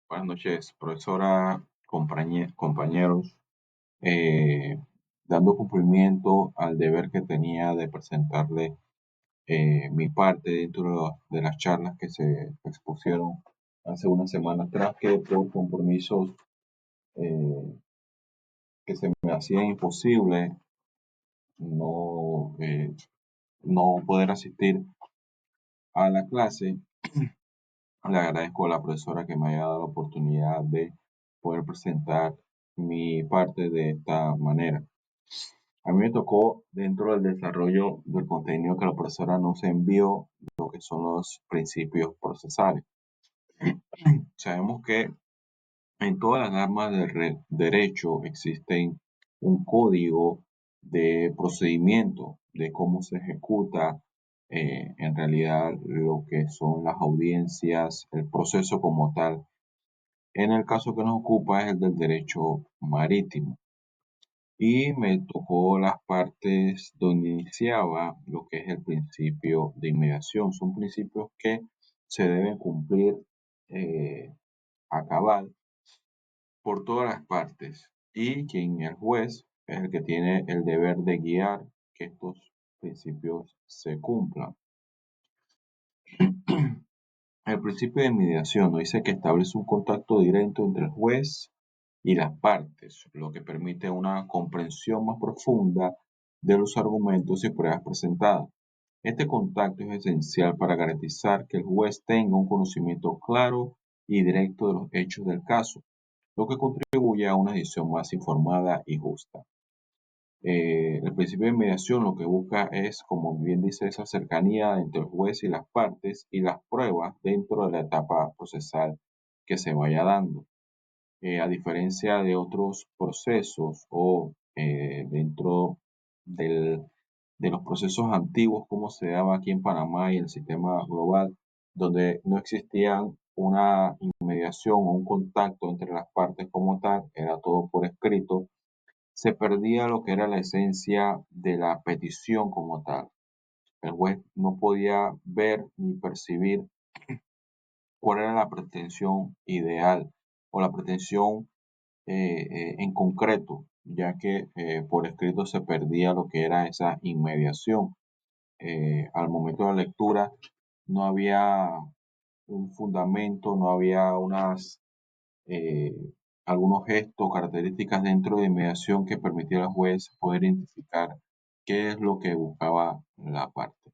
Buenas noches, profesora, compañeros. Eh, Dando cumplimiento al deber que tenía de presentarle mi parte dentro de las charlas que se expusieron hace una semana atrás, que por compromisos eh, que se me hacían imposible no, no poder asistir a la clase. Le agradezco a la profesora que me haya dado la oportunidad de poder presentar mi parte de esta manera. A mí me tocó, dentro del desarrollo del contenido que la profesora nos envió, lo que son los principios procesales. Sabemos que en todas las ramas del derecho existen un código de procedimiento de cómo se ejecuta en realidad lo que son las audiencias, el proceso como tal. En el caso que nos ocupa es el del derecho marítimo. Y me tocó las partes donde iniciaba lo que es el principio de inmediación. Son principios que se deben cumplir a cabal por todas las partes. Y quien el juez es el que tiene el deber de guiar que estos principios se cumplan. El principio de mediación nos dice que establece un contacto directo entre el juez y las partes, lo que permite una comprensión más profunda de los argumentos y pruebas presentadas. Este contacto es esencial para garantizar que el juez tenga un conocimiento claro y directo de los hechos del caso, lo que contribuye a una decisión más informada y justa. El principio de mediación lo que busca es, como bien dice, esa cercanía entre el juez y las partes y las pruebas dentro de la etapa procesal que se vaya dando. A diferencia de otros procesos o dentro de los procesos antiguos, como se daba aquí en Panamá y el sistema global, donde no existía una inmediación o un contacto entre las partes como tal, era todo por escrito, se perdía lo que era la esencia de la petición como tal. El juez no podía ver ni percibir cuál era la pretensión ideal o la pretensión en concreto, ya que por escrito se perdía lo que era esa inmediación. Al momento de la lectura no había un fundamento, no había eh, algunos gestos, características dentro de inmediación que permitiera al juez poder identificar qué es lo que buscaba la parte.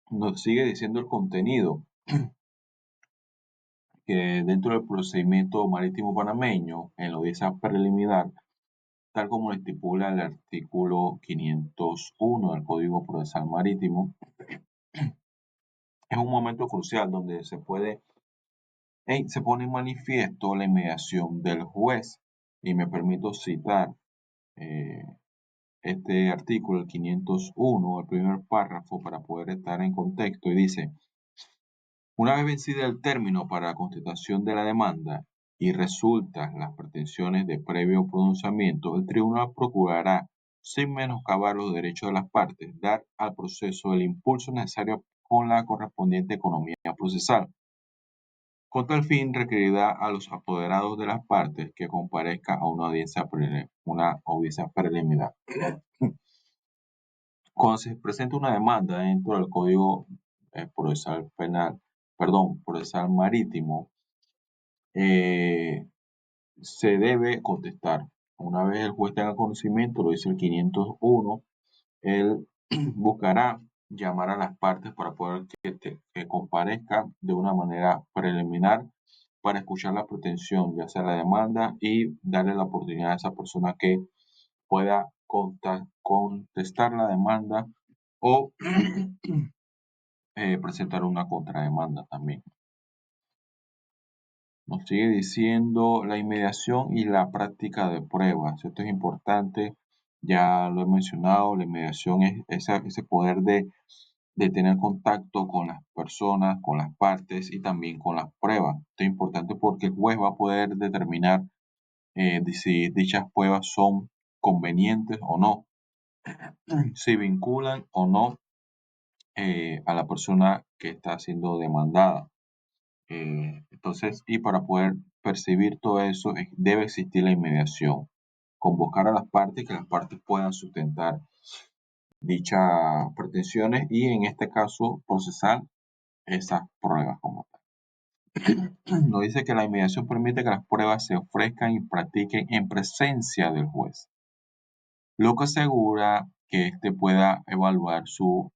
Nos sigue diciendo el contenido que dentro del procedimiento marítimo panameño, en la audiencia preliminar, tal como lo estipula el artículo 501 del Código Procesal Marítimo, es un momento crucial donde se pone en manifiesto la inmediación del juez. Y me permito citar eh, este artículo, el 501, el primer párrafo, para poder estar en contexto, y dice: una vez vencida el término para la constitución de la demanda y resultan las pretensiones de previo pronunciamiento, el tribunal procurará, sin menoscabar los derechos de las partes, dar al proceso el impulso necesario con la correspondiente economía procesal. Con tal fin, requerirá a los apoderados de las partes que comparezca a una audiencia preliminar. Cuando se presenta una demanda dentro del Código Procesal Penal, perdón, Procesal Marítimo, eh, se debe contestar. Una vez el juez tenga conocimiento, lo dice el 501, él buscará llamar a las partes para poder que comparezcan de una manera preliminar para escuchar la pretensión, ya sea la demanda, y darle la oportunidad a esa persona que pueda contestar la demanda o presentar una contrademanda también. Nos sigue diciendo la inmediación y la práctica de pruebas. Esto es importante, ya lo he mencionado, la inmediación es ese poder de tener contacto con las personas, con las partes y también con las pruebas. Esto es importante porque el juez va a poder determinar si dichas pruebas son convenientes o no, si vinculan o no a la persona que está siendo demandada. Entonces, y para poder percibir todo eso, debe existir la inmediación. Convocar a las partes, que las partes puedan sustentar dichas pretensiones y en este caso procesar esas pruebas como tal. Nos dice que la inmediación permite que las pruebas se ofrezcan y practiquen en presencia del juez, lo que asegura que éste pueda evaluar su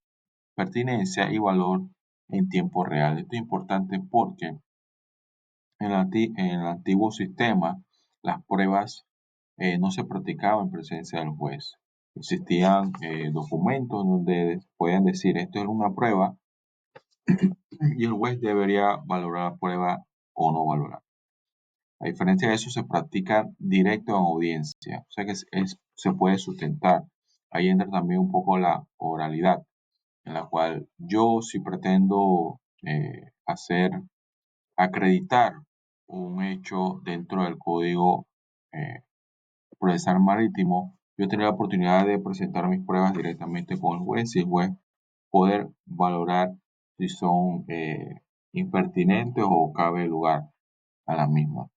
pertinencia y valor en tiempo real. Esto es importante porque en el antiguo sistema las pruebas no se practicaban en presencia del juez. Existían documentos donde pueden decir esto es una prueba y el juez debería valorar la prueba o no valorar. A diferencia de eso, se practica directo en audiencia, o sea que se puede sustentar. Ahí entra también un poco la oralidad, en la cual yo si pretendo acreditar un hecho dentro del código eh, procesal marítimo, yo tendría la oportunidad de presentar mis pruebas directamente con el juez y el juez poder valorar si son impertinentes o cabe lugar a las mismas.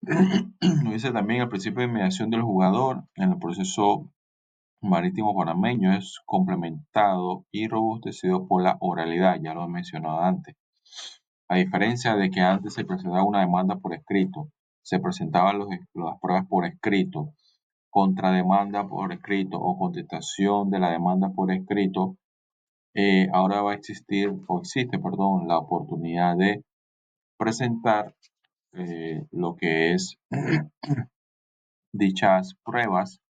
Nos dice también el principio de mediación del jugador en el proceso marítimo panameño es complementado y robustecido por la oralidad, ya lo he mencionado antes. A diferencia de que antes se presentaba una demanda por escrito, se presentaban las pruebas por escrito, contrademanda por escrito o contestación de la demanda por escrito, ahora va a existir o existe, perdón, la oportunidad de presentar lo que es dichas pruebas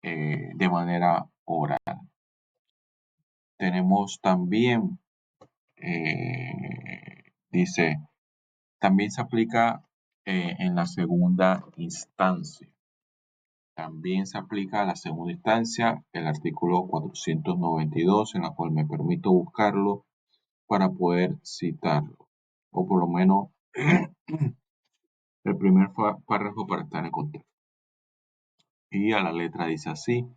de manera oral. Tenemos también, dice, también se aplica en la segunda instancia. También se aplica a la segunda instancia el artículo 492, en la cual me permito buscarlo para poder citarlo, o por lo menos el primer párrafo para estar en contexto. Y a la letra dice así: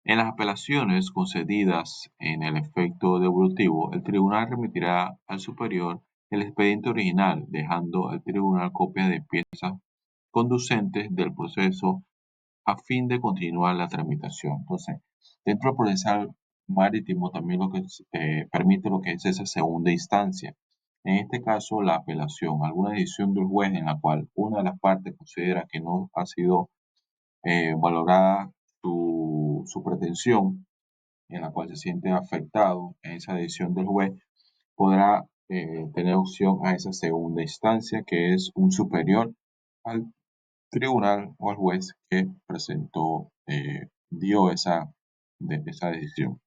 en las apelaciones concedidas en el efecto devolutivo, el tribunal remitirá al superior el expediente original, dejando al tribunal copia de piezas conducentes del proceso a fin de continuar la tramitación. Entonces, dentro del procesal marítimo también lo que permite lo que es esa segunda instancia. En este caso, la apelación, alguna decisión del juez en la cual una de las partes considera que no ha sido valorada su pretensión, en la cual se siente afectado en esa decisión del juez, podrá tener opción a esa segunda instancia, que es un superior al tribunal o al juez que presentó, dio esa decisión.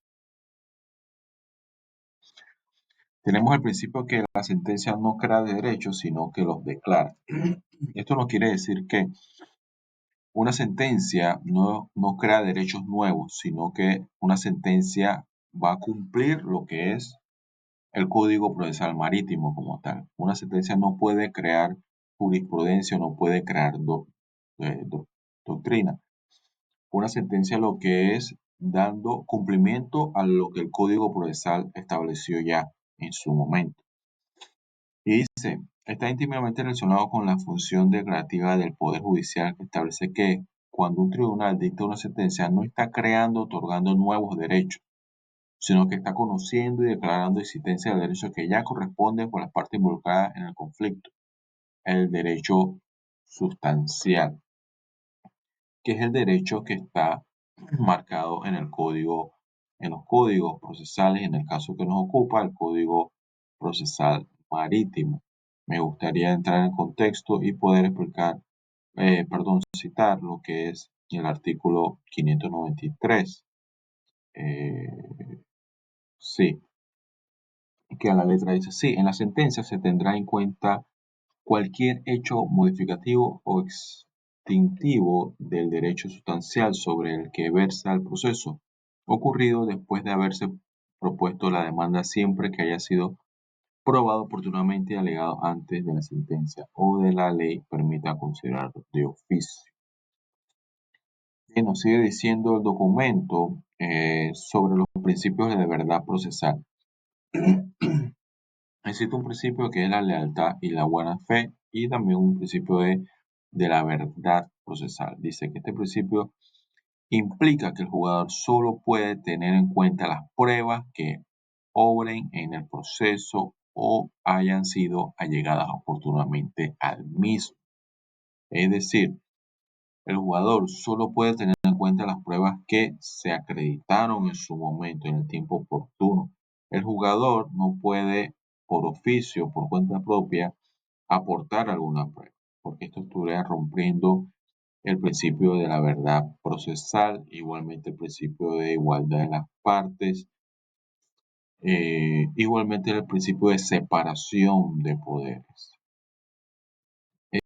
Tenemos el principio que la sentencia no crea derechos, sino que los declara. Esto no quiere decir que una sentencia no crea derechos nuevos, sino que una sentencia va a cumplir lo que es el Código Procesal Marítimo como tal. Una sentencia no puede crear jurisprudencia, no puede crear doctrina. Una sentencia lo que es dando cumplimiento a lo que el Código Procesal estableció ya en su momento. Y dice, está íntimamente relacionado con la función declarativa del Poder Judicial, que establece que cuando un tribunal dicta una sentencia no está creando, otorgando nuevos derechos, sino que está conociendo y declarando existencia de derechos que ya corresponden por las partes involucradas en el conflicto, el derecho sustancial, que es el derecho que está marcado en el código, en los códigos procesales, en el caso que nos ocupa, el Código Procesal Marítimo. Me gustaría entrar en contexto y poder explicar, citar lo que es el artículo 593. Sí, que a la letra dice así: en la sentencia se tendrá en cuenta cualquier hecho modificativo o extintivo del derecho sustancial sobre el que versa el proceso, ocurrido después de haberse propuesto la demanda siempre que haya sido probado oportunamente y alegado antes de la sentencia o de la ley permita considerarlo de oficio. Y nos sigue diciendo el documento sobre los principios de verdad procesal. Existe un principio que es la lealtad y la buena fe y también un principio de la verdad procesal. Dice que este principio implica que el jugador solo puede tener en cuenta las pruebas que obren en el proceso o hayan sido allegadas oportunamente al mismo. Es decir, el jugador solo puede tener en cuenta las pruebas que se acreditaron en su momento, en el tiempo oportuno. El jugador no puede, por oficio, por cuenta propia, aportar alguna prueba, porque esto estuviera rompiendo el principio de la verdad procesal, igualmente el principio de igualdad de las partes, igualmente el principio de separación de poderes.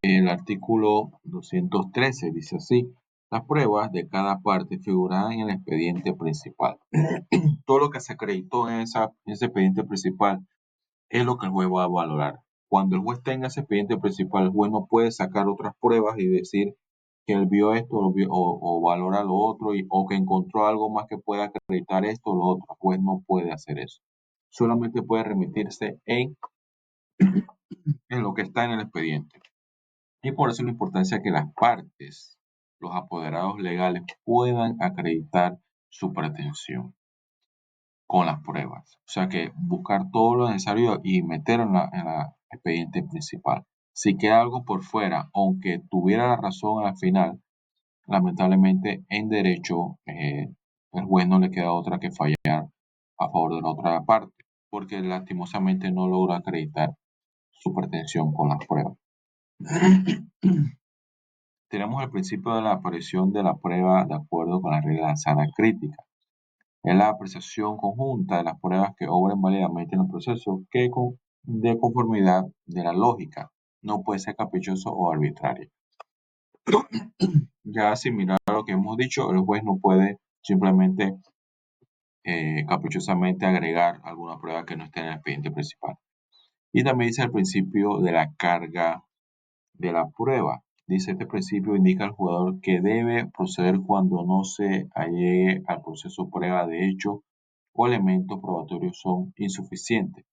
El artículo 213 dice así: las pruebas de cada parte figurarán en el expediente principal. Todo lo que se acreditó en ese expediente principal es lo que el juez va a valorar. Cuando el juez tenga ese expediente principal, el juez no puede sacar otras pruebas y decir que él vio esto o valora lo otro o que encontró algo más que pueda acreditar esto o lo otro. El juez no puede hacer eso. Solamente puede remitirse en lo que está en el expediente. Y por eso la importancia de que las partes, los apoderados legales, puedan acreditar su pretensión con las pruebas. O sea que buscar todo lo necesario y meterlo en la expediente principal. Si queda algo por fuera, aunque tuviera la razón al final, lamentablemente en derecho el juez no le queda otra que fallar a favor de la otra parte, porque lastimosamente no logra acreditar su pretensión con las pruebas. Tenemos el principio de la aparición de la prueba de acuerdo con la regla de la sala crítica. Es la apreciación conjunta de las pruebas que obren válidamente en el proceso de conformidad de la lógica. No puede ser caprichoso o arbitrario. Ya similar a lo que hemos dicho, el juez no puede simplemente caprichosamente agregar alguna prueba que no esté en el expediente principal. Y también dice el principio de la carga de la prueba. Dice este principio indica al jugador que debe proceder cuando no se allegue al proceso prueba de hecho o elementos probatorios son insuficientes.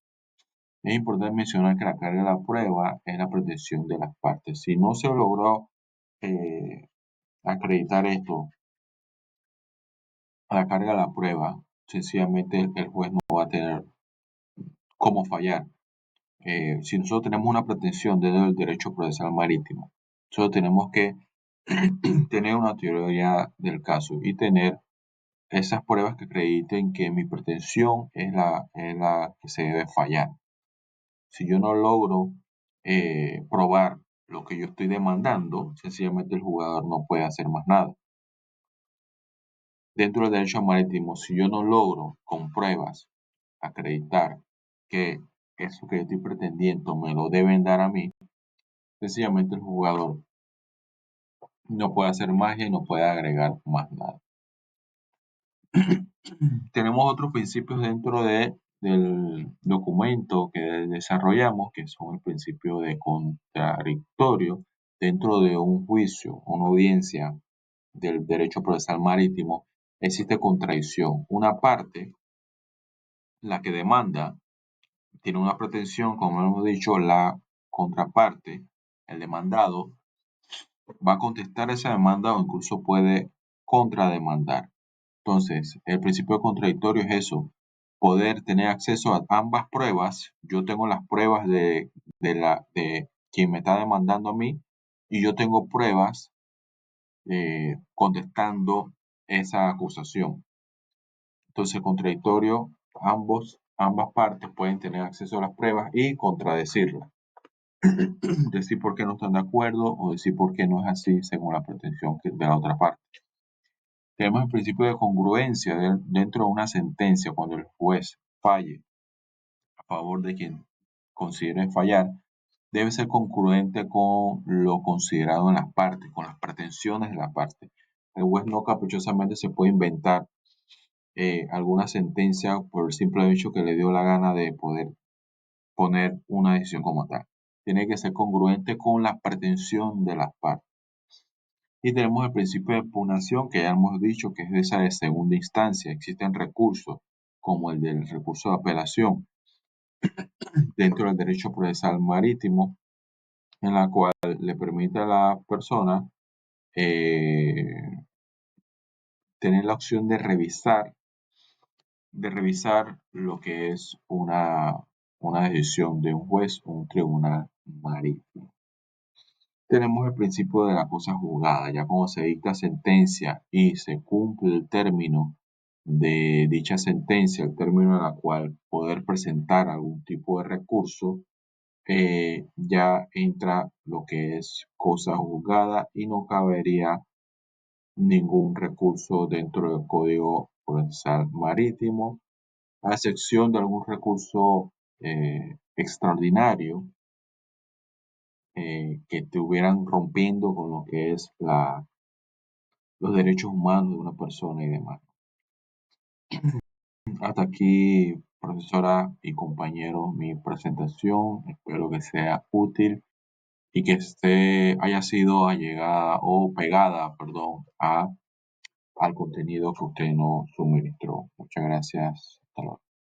Es importante mencionar que la carga de la prueba es la pretensión de las partes. Si no se logró eh, acreditar esto, a la carga de la prueba, sencillamente el juez no va a tener cómo fallar. Si nosotros tenemos una pretensión desde el derecho procesal marítimo, nosotros tenemos que tener una teoría del caso y tener esas pruebas que acrediten que mi pretensión es la que se debe fallar. Si yo no logro probar lo que yo estoy demandando, sencillamente el jugador no puede hacer más nada. Dentro del derecho marítimo, si yo no logro con pruebas acreditar que eso que yo estoy pretendiendo me lo deben dar a mí, sencillamente el jugador no puede hacer magia y no puede agregar más nada. Tenemos otros principios dentro del documento que desarrollamos, que son el principio de contradictorio dentro de un juicio, una audiencia del derecho procesal marítimo. Existe contradicción. Una parte, la que demanda, tiene una pretensión, como hemos dicho, la contraparte, el demandado, va a contestar esa demanda o incluso puede contrademandar. Entonces, el principio contradictorio es eso, poder tener acceso a ambas pruebas. Yo tengo las pruebas de quien me está demandando a mí y yo tengo pruebas contestando esa acusación. Entonces, contradictorio, ambas partes pueden tener acceso a las pruebas y contradecirlas. Decir por qué no están de acuerdo o decir por qué no es así según la pretensión de la otra parte. Tenemos el principio de congruencia dentro de una sentencia. Cuando el juez falle a favor de quien considere fallar, debe ser congruente con lo considerado en las partes, con las pretensiones de la parte. El juez no caprichosamente se puede inventar alguna sentencia por el simple hecho que le dio la gana de poder poner una decisión como tal. Tiene que ser congruente con la pretensión de las partes. Y tenemos el principio de impugnación, que ya hemos dicho que es esa de segunda instancia. Existen recursos, como el del recurso de apelación, dentro del derecho procesal marítimo, en la cual le permite a la persona eh, tener la opción de revisar lo que es una decisión de un juez o un tribunal marítimo. Tenemos el principio de la cosa juzgada, ya cuando se dicta sentencia y se cumple el término de dicha sentencia, el término en la cual poder presentar algún tipo de recurso, ya entra lo que es cosa juzgada y no cabería ningún recurso dentro del Código Procesal Marítimo, a excepción de algún recurso extraordinario que estuvieran rompiendo con lo que es los derechos humanos de una persona y demás. Hasta aquí, profesora y compañero, mi presentación. Espero que sea útil y que haya sido allegada o pegada, perdón, al contenido que usted nos suministró. Muchas gracias. Hasta luego.